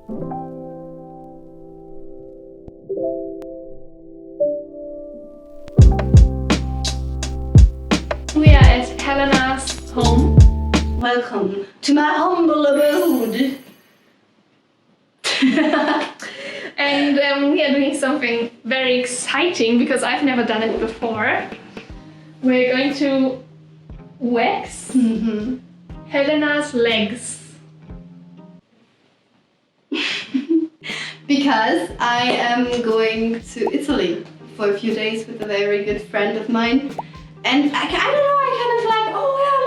We are at Helena's home. Welcome to my humble abode. And we are doing something very exciting because I've never done it before. We're going to wax Helena's legs. Because I am going to Italy for a few days with a very good friend of mine. And I don't know, I kind of like, oh yeah,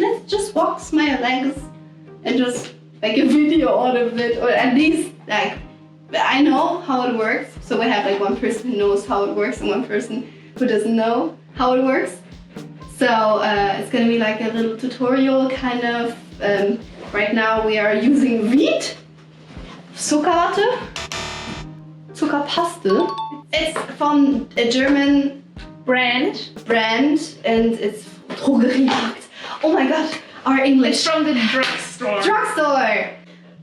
let's just wax my legs and just make a video out of it, or at least like I know how it works. So we have like one person who knows how it works and one person who doesn't know how it works. So it's gonna be like a little tutorial kind of. Right now we are using Veet Sugarpaste. It's from a German brand and it's drogerie. Oh my god, our English. It's from the drugstore. Drugstore.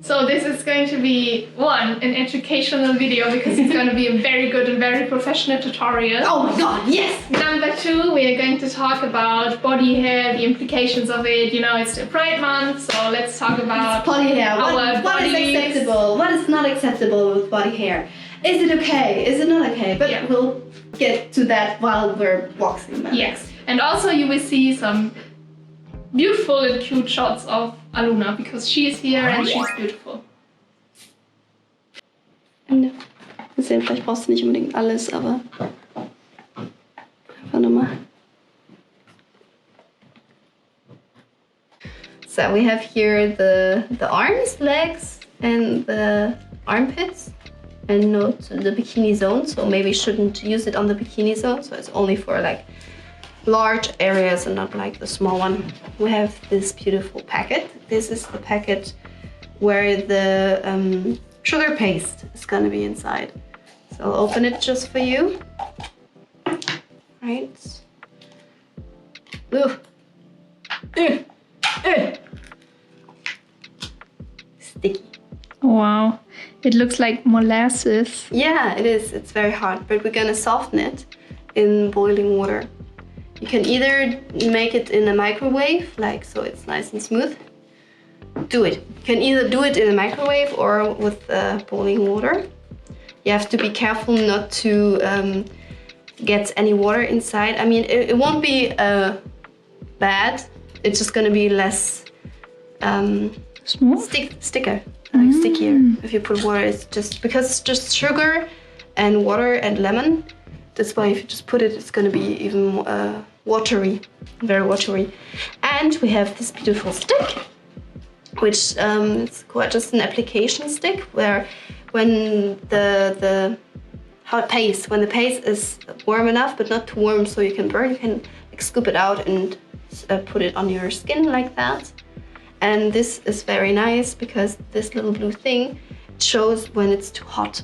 So this is going to be, one, an educational video because it's going to be a very good and very professional tutorial. Oh my god, yes! Number two, we are going to talk about body hair, the implications of it. You know, it's the Pride Month, so let's talk about body hair. What bodies. is acceptable? What is not acceptable with body hair? Is it okay? Is it not okay? But yeah, we'll get to that while we're waxing them. Yes, and also you will see some beautiful and cute shots of Aluna because she is here and she's beautiful. Vielleicht brauchst du nicht unbedingt alles, aber einfach nochmal. So we have here the arms, legs, and the armpits, and not the bikini zone. So maybe shouldn't use it on the bikini zone. So it's only for like large areas and not like the small one. We have this beautiful packet. This is the packet where the sugar paste is gonna be inside. So I'll open it just for you. Right. Ugh. Sticky. Wow, it looks like molasses. Yeah, it is. It's very hard, but we're gonna soften it in boiling water. You can either make it in a microwave, like so it's nice and smooth. Do it. You can either do it in a microwave or with boiling water. You have to be careful not to get any water inside. I mean, it won't be bad. It's just gonna be less Smooth? stickier if you put water. It's just because it's just sugar and water and lemon. That's why if you just put it, it's gonna be even watery, very watery. And we have this beautiful stick, which it's quite just an application stick where when the paste is warm enough but not too warm so you can burn, you can like scoop it out and put it on your skin like that. And this is very nice because this little blue thing shows when it's too hot.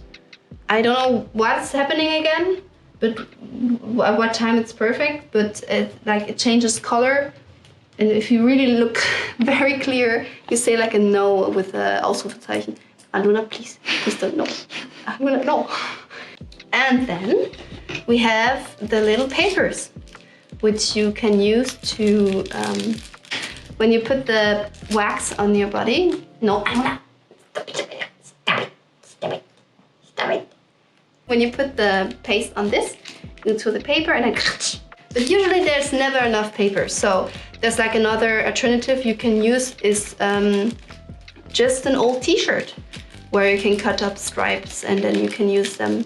I don't know what's happening again, but at what time it's perfect, but it changes color. And if you really look very clear, you say like a no with a Ausrufezeichen. Aluna, please don't know. Aluna, no. And then we have the little papers, which you can use to, when you put the wax on your body. No, Aluna, stop it. When you put the paste on this, into the paper and then, but usually there's never enough paper. So there's like another alternative you can use is just an old t-shirt where you can cut up stripes and then you can use them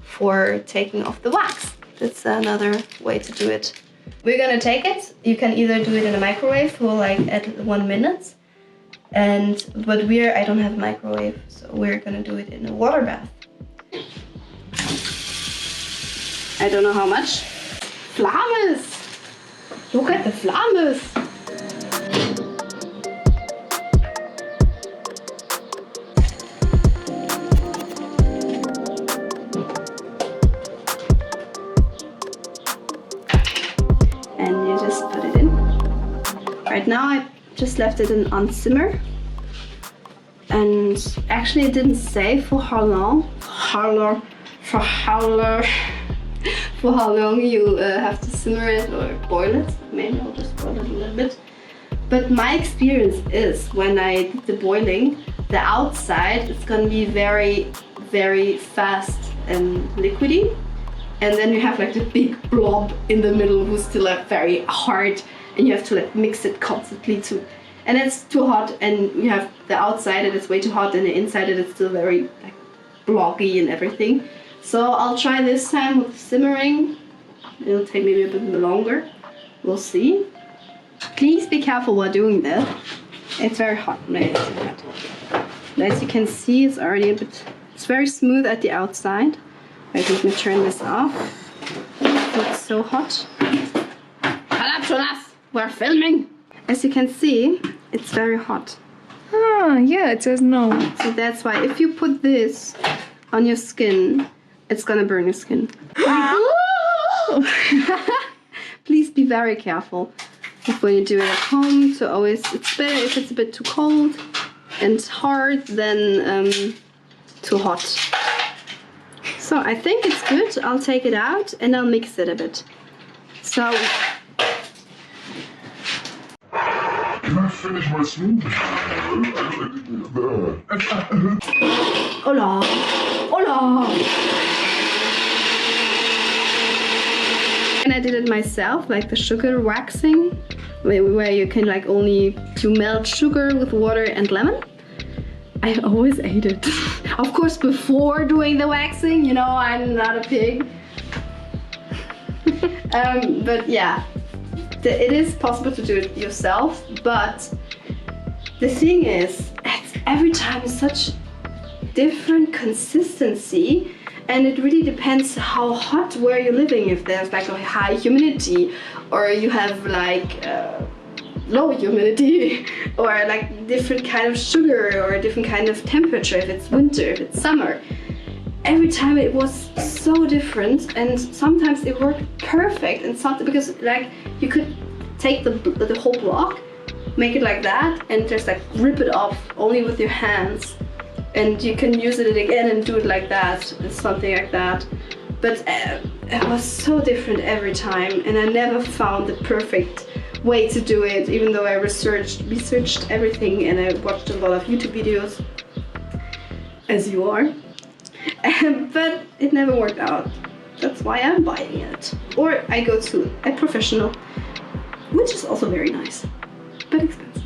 for taking off the wax. That's another way to do it. We're gonna take it. You can either do it in a microwave for like at 1 minute, but I don't have a microwave, so we're gonna do it in a water bath. I don't know how much. Flames! Look at the flames! And you just put it in. Right now I just left it on simmer. And actually it didn't say for how long, for how long you have to simmer it or boil it. Maybe I'll just boil it a little bit. But my experience is when I did the boiling, the outside is gonna be very, very fast and liquidy. And then you have like the big blob in the middle who's still like very hard, and you have to like mix it constantly too. And it's too hot, and you have the outside that is way too hot, and the inside that is still very like bloggy and everything. So I'll try this time with simmering. It'll take maybe a bit longer. We'll see. Please be careful while doing this. It's very hot. As you can see, it's already a bit. It's very smooth at the outside. Wait, let me turn this off. It's so hot. We're filming. As you can see, it's very hot. Ah, yeah, it says no. So that's why if you put this on your skin, it's gonna burn your skin. Please be very careful when you do it at home. So always, it's better if it's a bit too cold and hard than too hot. So I think it's good. I'll take it out and I'll mix it a bit. So. Can I finish my smoothie? Hola! Hola! And I did it myself, like the sugar waxing, where you can like only to melt sugar with water and lemon. I always ate it. Of course, before doing the waxing, you know, I'm not a pig. But yeah. It is possible to do it yourself, but the thing is, every time is such different consistency, and it really depends how hot where you're living. If there's like a high humidity, or you have like low humidity, or like different kind of sugar, or a different kind of temperature. If it's winter, if it's summer. Every time it was so different, and sometimes it worked perfect, and something because like you could take the whole block, make it like that, and just like rip it off only with your hands, and you can use it again and do it like that, something like that. But it was so different every time, and I never found the perfect way to do it, even though I researched everything and I watched a lot of YouTube videos, as you are. But it never worked out. That's why I'm buying it. Or I go to a professional, which is also very nice, but expensive.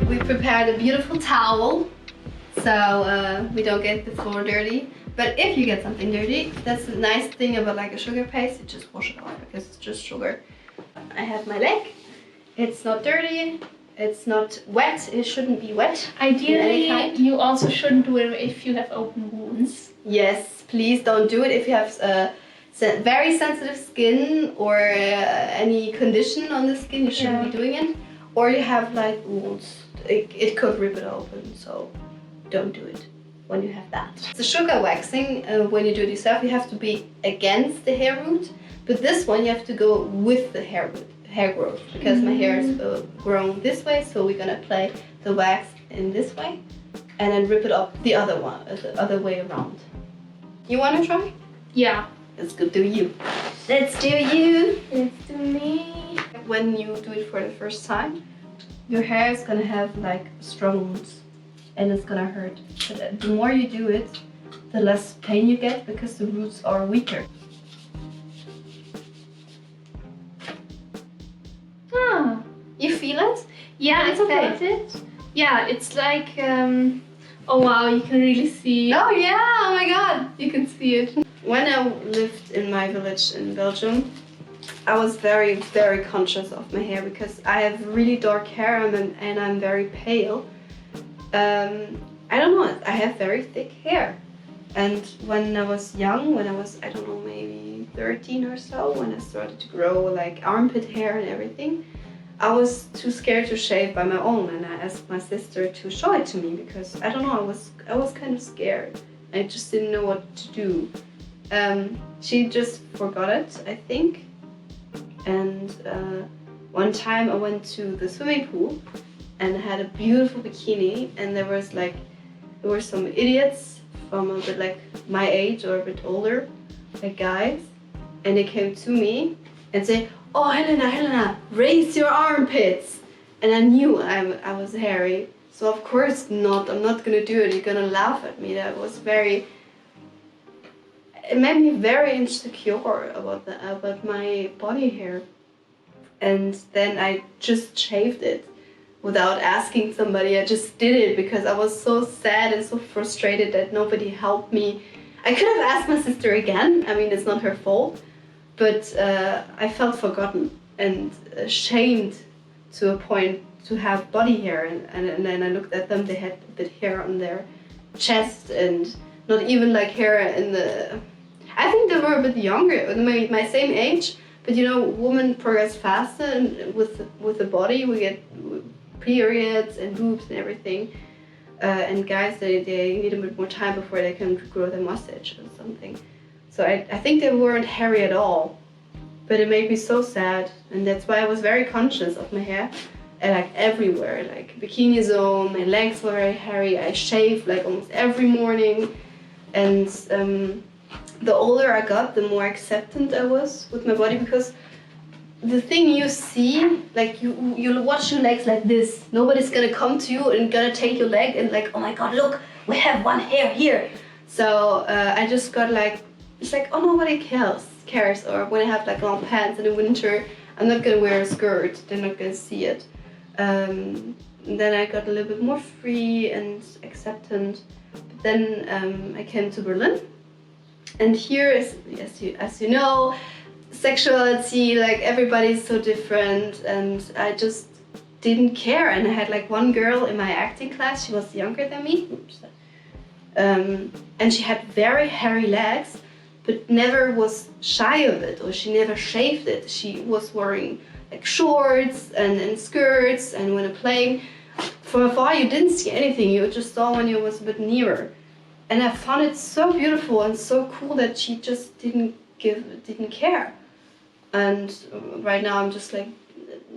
We prepared a beautiful towel, so we don't get the floor dirty. But if you get something dirty, that's the nice thing about like a sugar paste, you just wash it off because it's just sugar. I have my leg. It's not dirty. It's not wet. It shouldn't be wet. Ideally, you also shouldn't do it if you have open wounds. Yes, please don't do it if you have very sensitive skin or any condition on the skin. You shouldn't be doing it. Or you have like wounds. It could rip it open. So don't do it when you have that. The sugar waxing, when you do it yourself, you have to be against the hair root. But this one, you have to go with the hair growth, because my hair is grown this way, so we're gonna apply the wax in this way, and then rip it up the other way around. You wanna try? Yeah. Let's go do you. Let's do you. Let's do me. When you do it for the first time, your hair is gonna have like strong roots, and it's gonna hurt. But the more you do it, the less pain you get, because the roots are weaker. You feel it? Yeah, It's okay. I felt it. Yeah, it's like, oh wow, you can really see. Oh yeah, oh my god, you can see it. When I lived in my village in Belgium, I was very, very conscious of my hair because I have really dark hair and I'm very pale. I don't know, I have very thick hair. And when I was young, when I was, I don't know, maybe 13 or so, when I started to grow like armpit hair and everything, I was too scared to shave by my own, and I asked my sister to show it to me because I don't know, I was kind of scared. I just didn't know what to do. She just forgot it, I think. And one time I went to the swimming pool and had a beautiful bikini, and there were some idiots from a bit like my age or a bit older, like guys, and they came to me and say, "Oh, Helena, raise your armpits." And I knew I was hairy, so of course not. I'm not gonna do it. You're gonna laugh at me. That was it made me very insecure about my body hair. And then I just shaved it without asking somebody. I just did it because I was so sad and so frustrated that nobody helped me. I could have asked my sister again. I mean, it's not her fault, but I felt forgotten and ashamed to a point to have body hair. And then I looked at them. They had a bit hair on their chest and not even like hair in the... I think they were a bit younger, my same age. But you know, women progress faster, and with the body we get periods and boobs and everything. And guys, they need a bit more time before they can grow their mustache or something. So I think they weren't hairy at all. But it made me so sad, and that's why I was very conscious of my hair. And like everywhere, like bikini zone, my legs were very hairy. I shaved like almost every morning. And the older I got, the more acceptant I was with my body, because the thing you see, like you watch your legs like this. Nobody's gonna come to you and gonna take your leg and like, oh my god, look, we have one hair here. So I just got like, it's like, oh, nobody cares. Or when I have like long pants in the winter, I'm not gonna wear a skirt. They're not gonna see it. Then I got a little bit more free and acceptant. But then I came to Berlin. And here is, as you know, sexuality, like everybody's so different, and I just didn't care. And I had like one girl in my acting class, she was younger than me, and she had very hairy legs, but never was shy of it, or she never shaved it. She was wearing like shorts and skirts, and when playing from afar you didn't see anything, you just saw when you was a bit nearer. And I found it so beautiful and so cool that she just didn't care. And right now I'm just like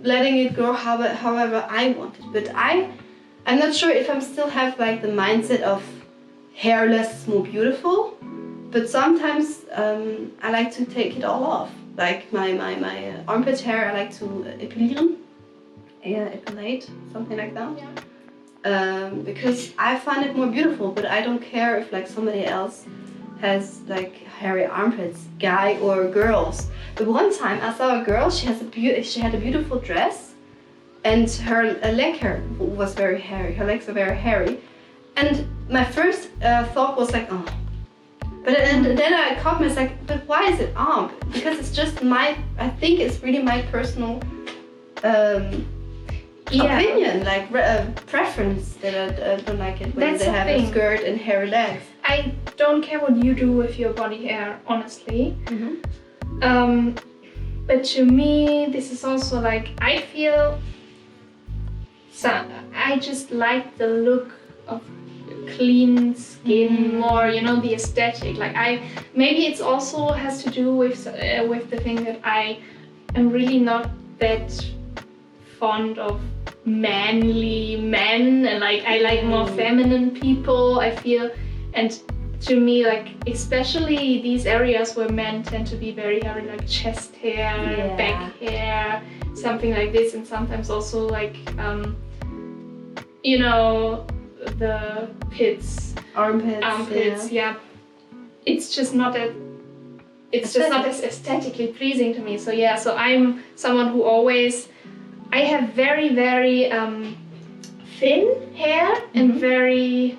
letting it grow however I want it. But I'm not sure if I still have like the mindset of hairless is more beautiful. But sometimes I like to take it all off. Like my armpit hair, I like to epilieren. Yeah, epilate, something like that. Yeah. Because I find it more beautiful, but I don't care if like somebody else has like hairy armpits, guy or girls. But one time I saw a girl, she had a beautiful dress, and her leg hair was very hairy. Her legs were very hairy, and my first thought was like, oh. But then I caught myself like, but why is it arm? Because it's just I think it's really my personal opinion, like preference, that I don't like it when That's they the have thing. a skirt and hairy legs. I don't care what you do with your body hair, honestly. Mm-hmm. But to me, this is also like, I feel, I just like the look of clean skin more, you know, the aesthetic. Like maybe it's also has to do with the thing that I am really not that fond of manly men, and like I like more feminine people, I feel. And to me, like especially these areas where men tend to be very hairy, like chest hair, back hair, something like this, and sometimes also like you know, the armpits, yeah. It's just not as aesthetically pleasing to me. So yeah, so I'm someone who always, I have very, very thin hair and very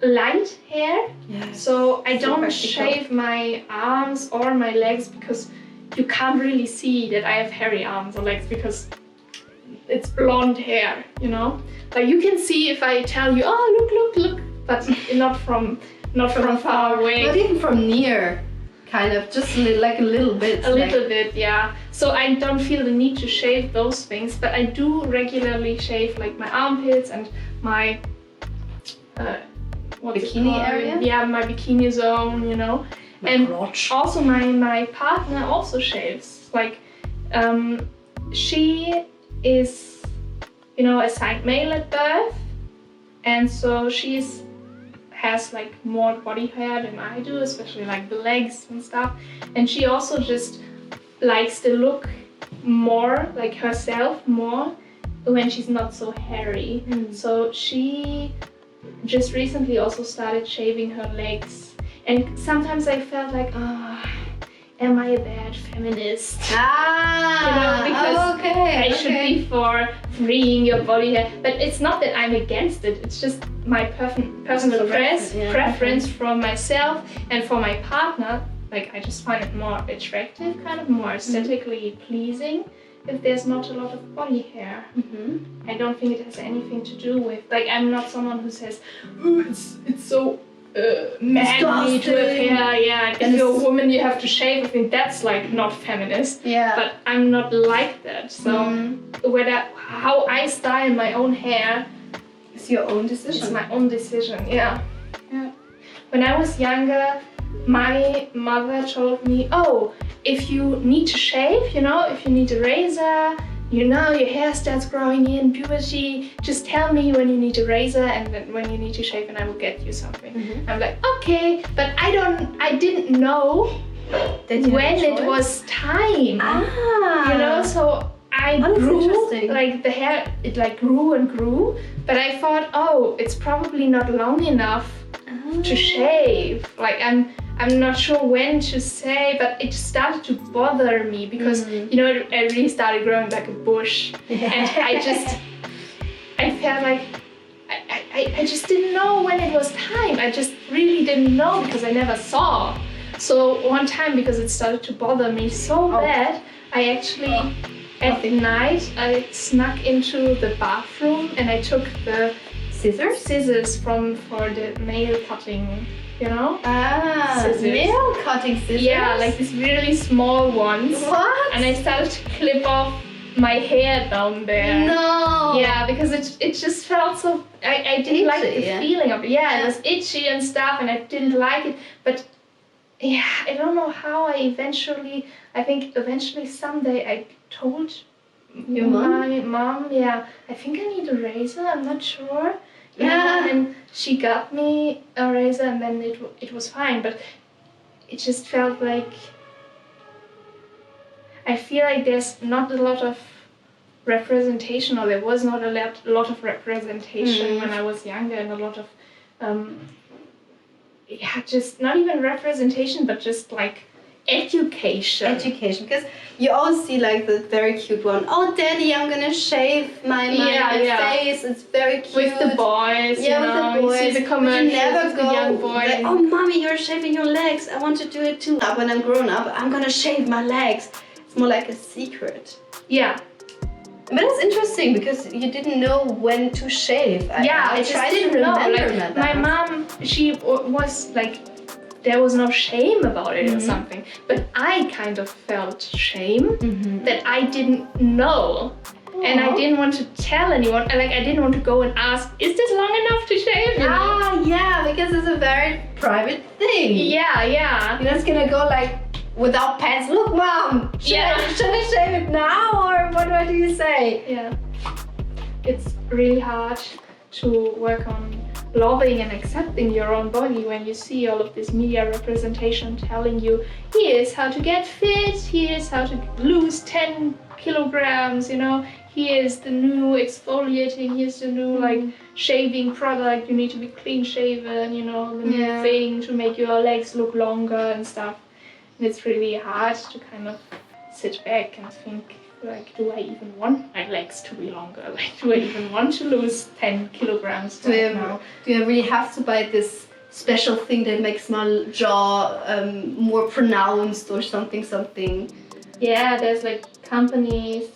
light hair. Yes. So I don't practical. shave my arms or my legs because you can't really see that I have hairy arms or legs because it's blonde hair, you know? Like you can see if I tell you, oh, look, but not from far away. Not even from near. Kind of, just like a little bit. A little bit, yeah. So I don't feel the need to shave those things, but I do regularly shave like my armpits and my what's it Bikini called? area? Yeah, my bikini zone, you know. And crotch. also my partner also shaves. Like, she is, you know, assigned male at birth, and so has like more body hair than I do, especially like the legs and stuff. And she also just likes the look more like herself more when she's not so hairy. So she just recently also started shaving her legs, and sometimes I felt like, am I a bad feminist? You know, because I should be for freeing your body hair. But it's not that I'm against it, it's just my personal preference from myself and for my partner. Like, I just find it more attractive, kind of more aesthetically pleasing if there's not a lot of body hair. I don't think it has anything to do with, like, I'm not someone who says, oh, it's so manly to have hair. Yeah, and if you're a woman, you have to shave. I think that's like not feminist. Yeah. But I'm not like that. So how I style my own hair It's your own decision. is my own decision. Yeah. When I was younger, my mother told me, oh, if you need to shave, you know, if you need a razor, you know, your hair starts growing in puberty, just tell me when you need a razor and then when you need to shave, and I will get you something. I'm like, okay, but I didn't know when it was time. You know, so I grew, like the hair, it like grew and grew, but I thought, oh, it's probably not long enough to shave. Like, I'm not sure when to say, but it started to bother me because, you know, it really started growing like a bush. And I felt like I just didn't know when it was time. I just really didn't know because I never saw. So one time, because it started to bother me so bad, I actually, at night, I snuck into the bathroom and I took the scissors for the nail cutting, you know? Scissors. Nail cutting scissors? Yeah, like these really small ones. What? And I started to clip off my hair down there. No! Yeah, because it just felt so, I didn't like the feeling of it. Yeah, it was itchy and stuff and I didn't like it. But yeah, I don't know how I think eventually someday I told your mom? My mom, I think I need a razor, I'm not sure. Yeah. And she got me a razor and then it was fine, but it just felt like, I feel like there's not a lot of representation, or there was not a lot of representation when I was younger, and a lot of, just not even representation, but just like education, because you always see like the very cute one. Oh, daddy, I'm gonna shave my face. It's very cute. With the boys, with the boys. You see the commercials never with the young boy. Like, oh, mommy, you're shaving your legs. I want to do it too. When I'm grown up, I'm gonna shave my legs. It's more like a secret. Yeah. But it's interesting because you didn't know when to shave. I just didn't know. Like, my mom, she was like, there was no shame about it or something, but I kind of felt shame that I didn't know. And I didn't want to tell anyone. Like, I didn't want to go and ask, is this long enough to shave? You know? Yeah, because it's a very private thing. Yeah. You're just gonna go like, without pants, look, mom, should I shave it now, or what do you say? Yeah. It's really hard to work on loving and accepting your own body when you see all of this media representation telling you, here's how to get fit, here's how to lose 10 kilograms, you know, here's the new exfoliating, here's the new like shaving product, you need to be clean shaven, you know, the new thing to make your legs look longer and stuff. And it's really hard to kind of sit back and think, like, do I even want my legs to be longer? Like, do I even want to lose 10 kilograms now? Do you really have to buy this special thing that makes my jaw more pronounced or something? Yeah, there's like companies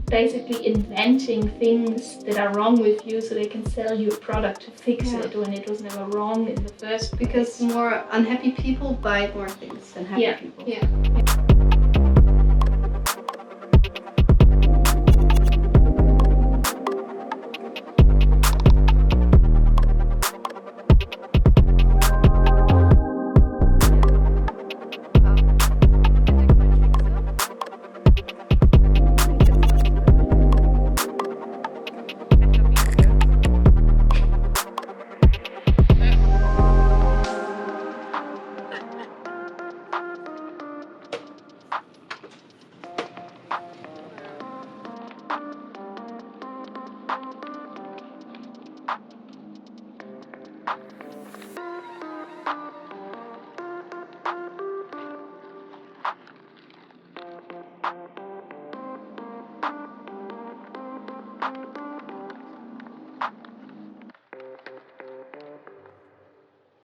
basically inventing things that are wrong with you so they can sell you a product to fix it when it was never wrong in the first place. Because more unhappy people buy more things than happy people. Yeah.